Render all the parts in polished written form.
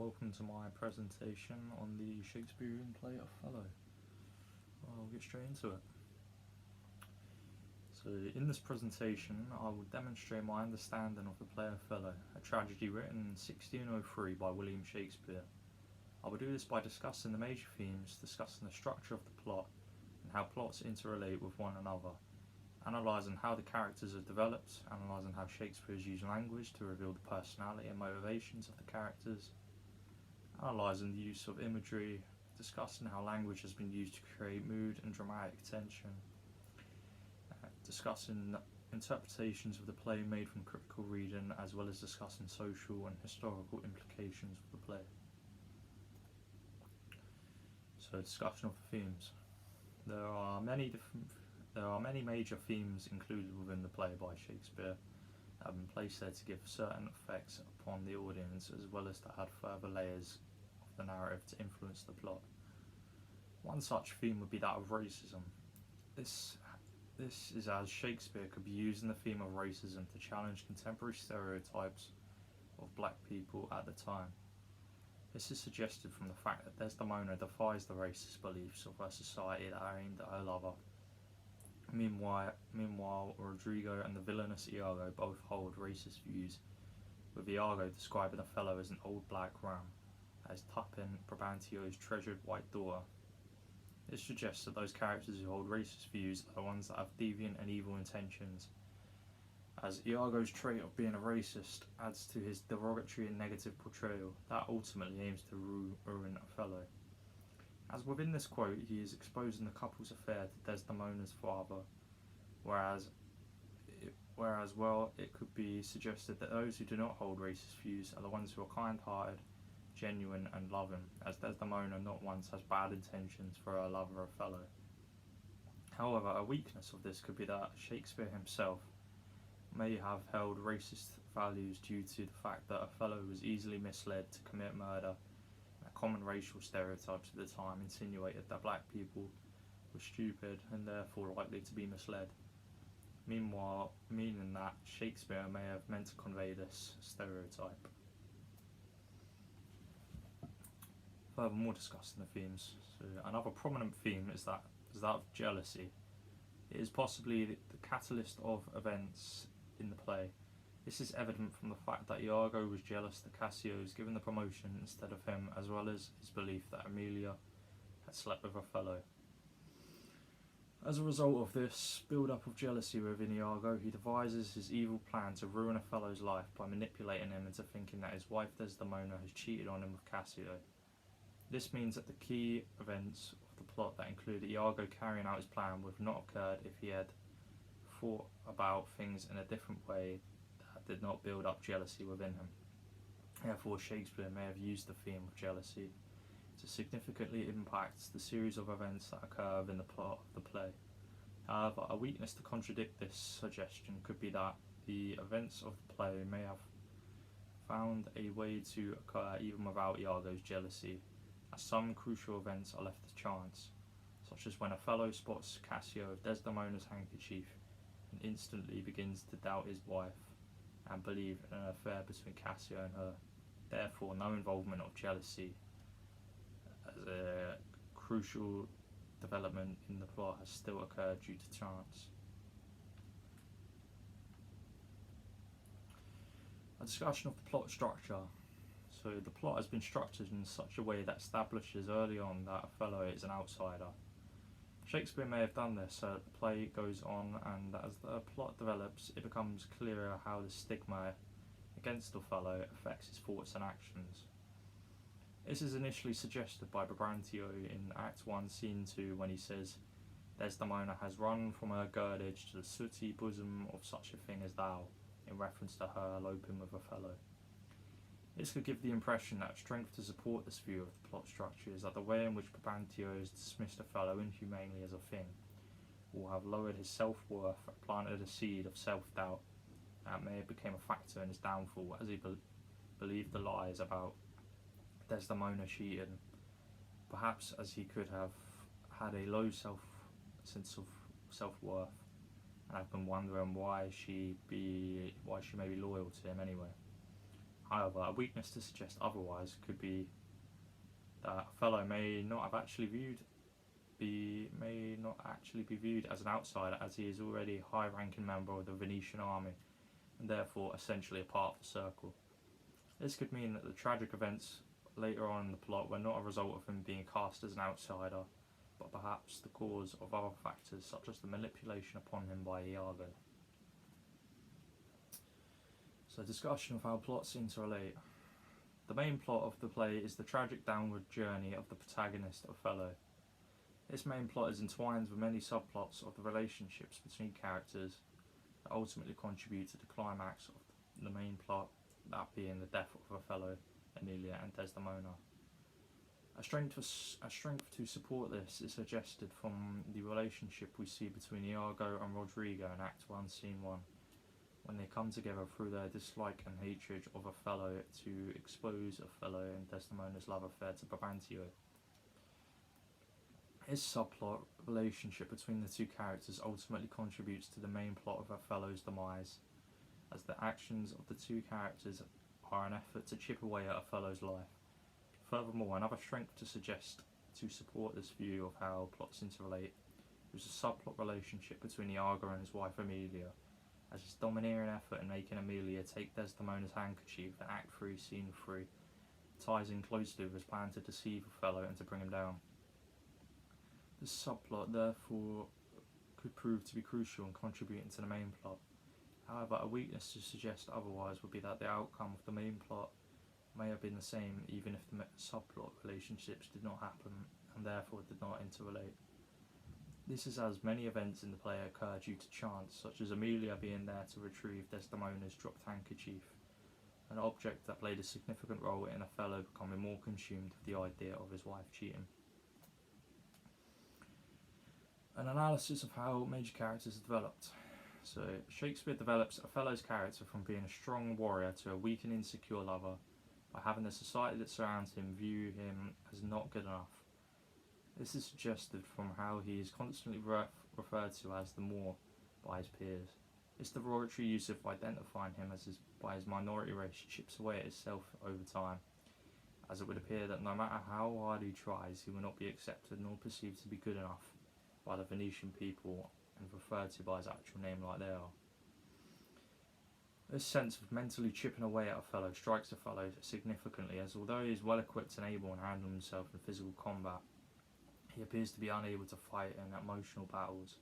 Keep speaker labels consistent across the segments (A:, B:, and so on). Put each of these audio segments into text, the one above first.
A: welcome to my presentation on the Shakespearean play Othello. I'll get straight into it. So in this presentation I will demonstrate my understanding of the play Othello, a tragedy written in 1603 by William Shakespeare. I will do this by discussing the major themes, discussing the structure of the plot and how plots interrelate with one another, analysing how the characters are developed, analysing how Shakespeare has used language to reveal the personality and motivations of the characters, analysing the use of imagery, discussing how language has been used to create mood and dramatic tension, discussing interpretations of the play made from critical reading, as well as discussing social and historical implications of the play. So, discussion of the themes. There are many major themes included within the play by Shakespeare that have been placed there to give certain effects upon the audience, as well as to add further layers of the narrative to influence the plot. One such theme would be that of racism. This is as Shakespeare could be using the theme of racism to challenge contemporary stereotypes of black people at the time. This is suggested from the fact that Desdemona defies the racist beliefs of her society that are aimed at her lover. Meanwhile, Rodrigo and the villainous Iago both hold racist views, with Iago describing Othello as an old black ram, as Turpin, Brabantio's treasured white daughter. This suggests that those characters who hold racist views are the ones that have deviant and evil intentions, as Iago's trait of being a racist adds to his derogatory and negative portrayal that ultimately aims to ruin Othello. As within this quote, he is exposing the couple's affair to Desdemona's father, whereas it could be suggested that those who do not hold racist views are the ones who are kind-hearted, genuine and loving, as Desdemona not once has bad intentions for her lover Othello. However, a weakness of this could be that Shakespeare himself may have held racist values due to the fact that Othello was easily misled to commit murder. Common racial stereotypes at the time insinuated that black people were stupid and therefore likely to be misled. Meanwhile, meaning that Shakespeare may have meant to convey this stereotype. Furthermore, discussing the themes. So another prominent theme is that of jealousy. It is possibly the catalyst of events in the play. This is evident from the fact that Iago was jealous that Cassio was given the promotion instead of him, as well as his belief that Emilia had slept with Othello. As a result of this build-up of jealousy within Iago, he devises his evil plan to ruin Othello's life by manipulating him into thinking that his wife Desdemona has cheated on him with Cassio. This means that the key events of the plot that include Iago carrying out his plan would have not occurred if he had thought about things in a different way did not build up jealousy within him. Therefore, Shakespeare may have used the theme of jealousy to significantly impact the series of events that occur within the plot of the play. However, a weakness to contradict this suggestion could be that the events of the play may have found a way to occur even without Iago's jealousy, as some crucial events are left to chance, such as when Othello spots Cassio with Desdemona's handkerchief and instantly begins to doubt his wife and believe in an affair between Cassio and her. Therefore, no involvement of jealousy as a crucial development in the plot has still occurred due to chance. A discussion of the plot structure. So the plot has been structured in such a way that establishes early on that Othello is an outsider. Shakespeare may have done this so that the play goes on, and as the plot develops, it becomes clearer how the stigma against Othello affects his thoughts and actions. This is initially suggested by Brabantio in Act 1, Scene 2, when he says, "Desdemona has run from her girdage to the sooty bosom of such a thing as thou," in reference to her eloping with Othello. This could give the impression that strength to support this view of the plot structure is that the way in which Brabantio has dismissed Othello inhumanely as a thing will have lowered his self-worth and planted a seed of self-doubt that may have become a factor in his downfall, as he believed the lies about Desdemona cheating, perhaps as he could have had a low sense of self-worth and have been wondering why she may be loyal to him anyway. However, a weakness to suggest otherwise could be that Othello may not actually be viewed as an outsider, as he is already a high-ranking member of the Venetian army, and therefore essentially a part of the circle. This could mean that the tragic events later on in the plot were not a result of him being cast as an outsider, but perhaps the cause of other factors such as the manipulation upon him by Iago. So, discussion of how plots interrelate. The main plot of the play is the tragic downward journey of the protagonist Othello. This main plot is entwined with many subplots of the relationships between characters that ultimately contribute to the climax of the main plot, that being the death of Othello, Emilia and Desdemona. A strength to support this is suggested from the relationship we see between Iago and Rodrigo in Act 1, Scene 1, when they come together through their dislike and hatred of Othello to expose Othello and Desdemona's love affair to Brabantio. His subplot relationship between the two characters ultimately contributes to the main plot of Othello's demise, as the actions of the two characters are an effort to chip away at Othello's life. Furthermore, another strength to support this view of how plots interrelate is the subplot relationship between Iago and his wife Emilia, as his domineering effort in making Emilia take Desdemona's handkerchief in Act 3, Scene 3 ties in closely with his plan to deceive Othello and to bring him down. This subplot therefore could prove to be crucial in contributing to the main plot. However, a weakness to suggest otherwise would be that the outcome of the main plot may have been the same even if the subplot relationships did not happen and therefore did not interrelate. This is as many events in the play occur due to chance, such as Emilia being there to retrieve Desdemona's dropped handkerchief, an object that played a significant role in Othello becoming more consumed with the idea of his wife cheating. An analysis of how major characters are developed. So, Shakespeare develops Othello's character from being a strong warrior to a weak and insecure lover by having the society that surrounds him view him as not good enough. This is suggested from how he is constantly referred to as the Moor by his peers. This derogatory use of identifying him by his minority race chips away at himself over time, as it would appear that no matter how hard he tries, he will not be accepted nor perceived to be good enough by the Venetian people and referred to by his actual name like they are. This sense of mentally chipping away at Othello strikes Othello significantly, as although he is well equipped and able to handle himself in physical combat, he appears to be unable to fight in emotional battles.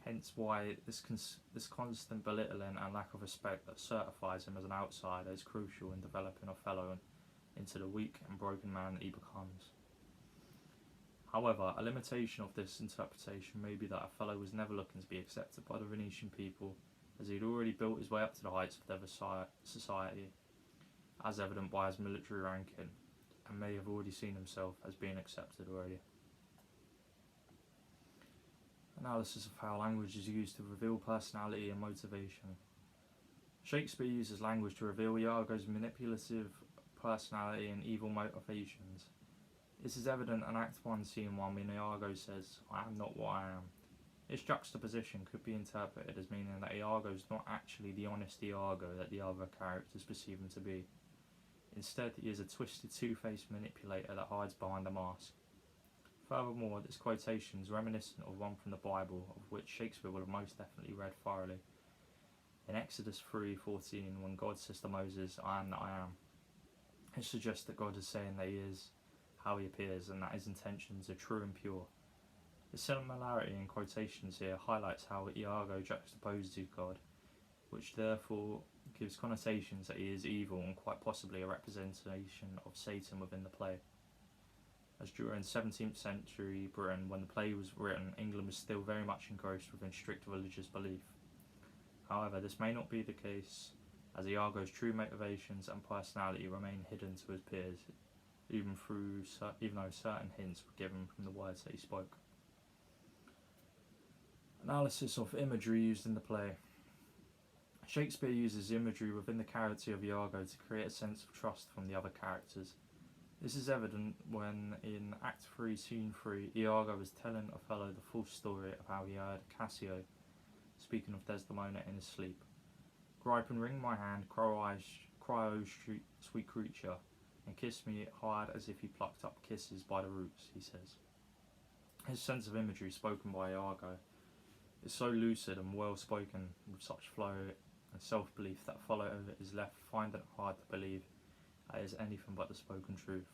A: Hence why this constant belittling and lack of respect that certifies him as an outsider is crucial in developing Othello into the weak and broken man that he becomes. However, a limitation of this interpretation may be that Othello was never looking to be accepted by the Venetian people, as he had already built his way up to the heights of their society, as evident by his military ranking, and may have already seen himself as being accepted already. Analysis of how language is used to reveal personality and motivation. Shakespeare uses language to reveal Iago's manipulative personality and evil motivations. This is evident in Act 1, Scene 1, when Iago says, "I am not what I am." This juxtaposition could be interpreted as meaning that Iago is not actually the honest Iago that the other characters perceive him to be. Instead, he is a twisted, two-faced manipulator that hides behind a mask. Furthermore, this quotation is reminiscent of one from the Bible, of which Shakespeare will have most definitely read thoroughly. In Exodus 3:14, when God says to Moses, "I am that I am," it suggests that God is saying that he is how he appears and that his intentions are true and pure. The similarity in quotations here highlights how Iago juxtaposes God, which therefore gives connotations that he is evil and quite possibly a representation of Satan within the play. As during 17th century Britain, when the play was written, England was still very much engrossed within strict religious belief. However, this may not be the case, as Iago's true motivations and personality remain hidden to his peers, even though certain hints were given from the words that he spoke. Analysis of imagery used in the play. Shakespeare uses imagery within the character of Iago to create a sense of trust from the other characters. This is evident when, in Act 3, Scene 3, Iago is telling Othello the full story of how he heard Cassio speaking of Desdemona in his sleep. "Gripe and wring my hand, cry, O sweet creature, and kiss me hard as if he plucked up kisses by the roots, he says. His sense of imagery spoken by Iago is so lucid and well spoken, with such flow and self-belief that Othello is left finding it hard to believe that it is anything but the spoken truth.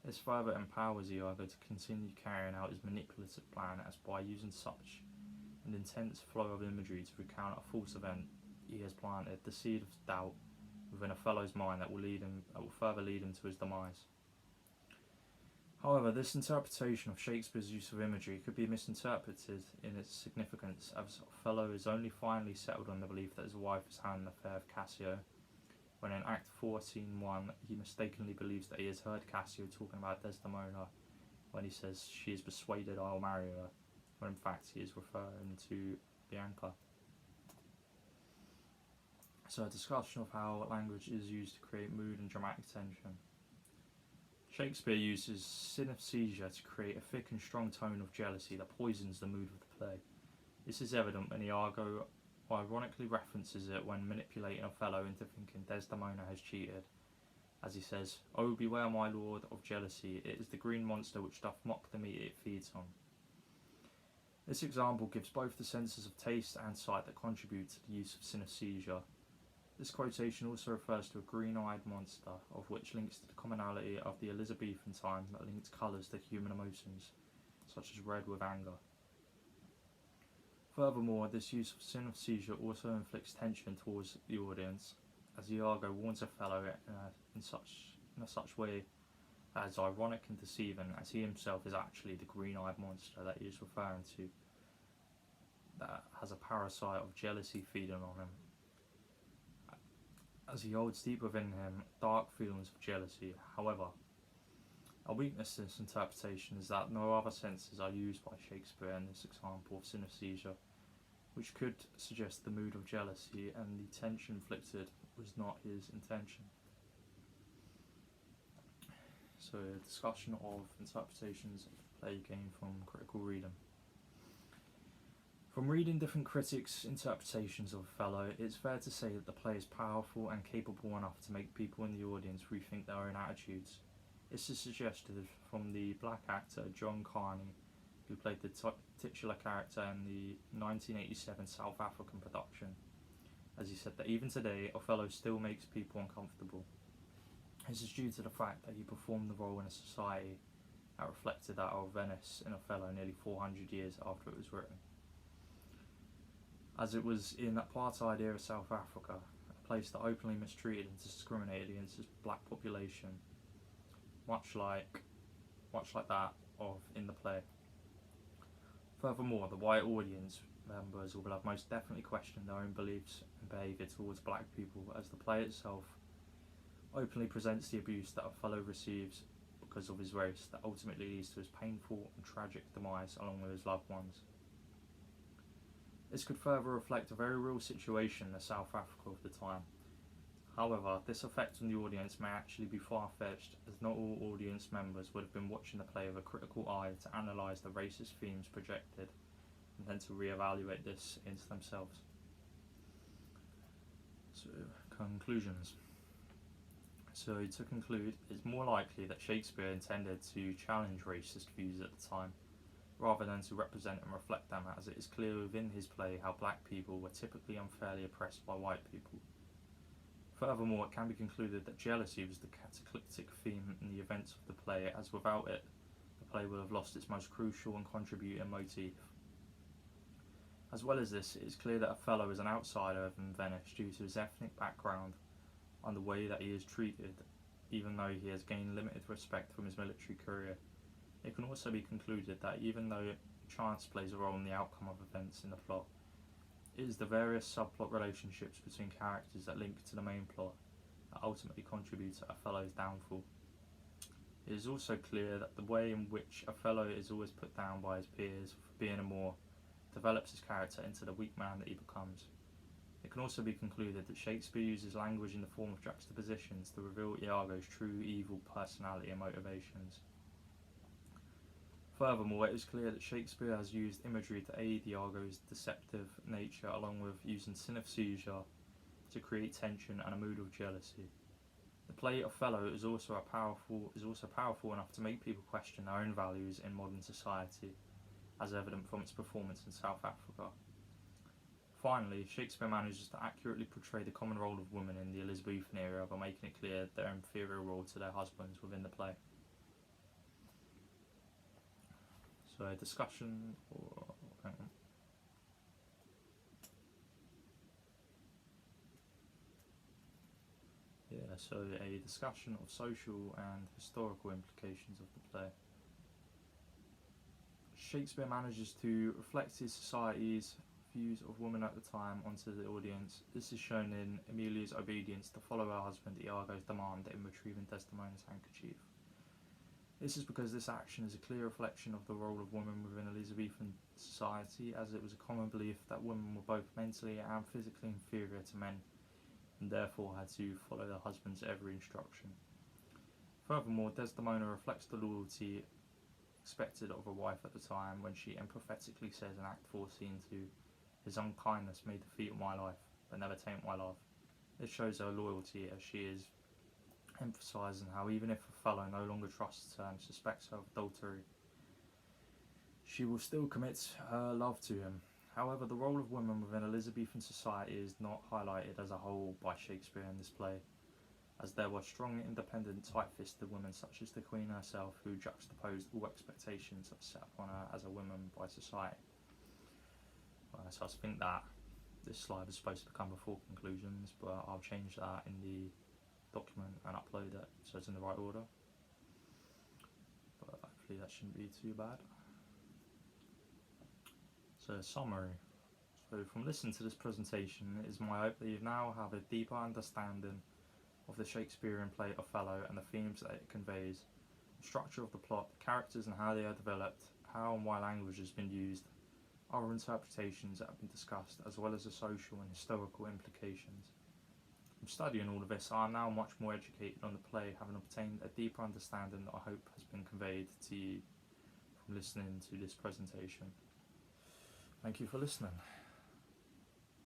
A: This further empowers Iago to continue carrying out his manipulative plan, as by using such an intense flow of imagery to recount a false event, he has planted the seed of doubt within Othello's mind that will further lead him to his demise. However, this interpretation of Shakespeare's use of imagery could be misinterpreted in its significance, as Othello is only finally settled on the belief that his wife is having an affair with Cassio, when in Act 4, Scene 1, he mistakenly believes that he has heard Cassio talking about Desdemona when he says she is persuaded I will marry her, when in fact he is referring to Bianca. So, a discussion of how language is used to create mood and dramatic tension. Shakespeare uses synesthesia to create a thick and strong tone of jealousy that poisons the mood of the play. This is evident when Iago ironically references it when manipulating Othello into thinking Desdemona has cheated, as he says, "Oh, beware, my lord, of jealousy, it is the green monster which doth mock the meat it feeds on." This example gives both the senses of taste and sight that contribute to the use of synesthesia. This quotation also refers to a green-eyed monster, of which links to the commonality of the Elizabethan times that linked colours to human emotions, such as red with anger. Furthermore, this use of synesthesia also inflicts tension towards the audience, as Iago warns Othello in such way that is ironic and deceiving, as he himself is actually the green-eyed monster that he is referring to, that has a parasite of jealousy feeding on him, as he holds deep within him dark feelings of jealousy. However, a weakness in this interpretation is that no other senses are used by Shakespeare in this example of synesthesia, which could suggest the mood of jealousy and the tension inflicted was not his intention. So, a discussion of interpretations of the play gained from critical reading. From reading different critics' interpretations of Othello, it's fair to say that the play is powerful and capable enough to make people in the audience rethink their own attitudes. This is suggested from the black actor John Carney, who played the titular character in the 1987 South African production, as he said that even today, Othello still makes people uncomfortable. This is due to the fact that he performed the role in a society that reflected that of Venice in Othello nearly 400 years after it was written. As it was in that apartheid era South Africa, a place that openly mistreated and discriminated against its black population, much like that of in the play. Furthermore, the white audience members will have most definitely questioned their own beliefs and behaviour towards black people, as the play itself openly presents the abuse that Othello receives because of his race, that ultimately leads to his painful and tragic demise along with his loved ones. This could further reflect a very real situation in South Africa of the time. However, this effect on the audience may actually be far-fetched, as not all audience members would have been watching the play with a critical eye to analyse the racist themes projected and then to re-evaluate this into themselves. So, conclusions. So, to conclude, it's more likely that Shakespeare intended to challenge racist views at the time, rather than to represent and reflect them, as it is clear within his play how black people were typically unfairly oppressed by white people. Furthermore, it can be concluded that jealousy was the cataclysmic theme in the events of the play, as without it, the play would have lost its most crucial and contributing motif. As well as this, it is clear that Othello is an outsider in Venice due to his ethnic background and the way that he is treated, even though he has gained limited respect from his military career. It can also be concluded that even though chance plays a role in the outcome of events in the plot, it is the various subplot relationships between characters that link to the main plot that ultimately contribute to Othello's downfall. It is also clear that the way in which Othello is always put down by his peers for being a Moor develops his character into the weak man that he becomes. It can also be concluded that Shakespeare uses language in the form of juxtapositions to reveal Iago's true evil personality and motivations. Furthermore, it is clear that Shakespeare has used imagery to aid Iago's deceptive nature, along with using synesthesia to create tension and a mood of jealousy. The play Othello is also powerful enough to make people question their own values in modern society, as evident from its performance in South Africa. Finally, Shakespeare manages to accurately portray the common role of women in the Elizabethan era by making it clear their inferior role to their husbands within the play. So a discussion, a discussion of social and historical implications of the play. Shakespeare manages to reflect his society's views of women at the time onto the audience. This is shown in Emilia's obedience to follow her husband Iago's demand in retrieving Desdemona's handkerchief. This is because this action is a clear reflection of the role of women within Elizabethan society, as it was a common belief that women were both mentally and physically inferior to men, and therefore had to follow their husband's every instruction. Furthermore, Desdemona reflects the loyalty expected of a wife at the time when she empathetically says in Act 14 to his unkindness may defeat my life, but never taint my love. This shows her loyalty, as she is emphasising how even if Othello no longer trusts her and suspects her of adultery, she will still commit her love to him. However, the role of women within Elizabethan society is not highlighted as a whole by Shakespeare in this play, as there were strong, independent, tight-fisted women such as the Queen herself who juxtaposed all expectations that were set upon her as a woman by society. So I think that this slide is supposed to come before conclusions, but I'll change that in the document and upload it so it's in the right order. But hopefully that shouldn't be too bad. So summary. So from listening to this presentation, it is my hope that you now have a deeper understanding of the Shakespearean play Othello and the themes that it conveys, the structure of the plot, the characters and how they are developed, how and why language has been used, other interpretations that have been discussed, as well as the social and historical implications. From studying all of this, I am now much more educated on the play, having obtained a deeper understanding that I hope has been conveyed to you from listening to this presentation. Thank you for listening.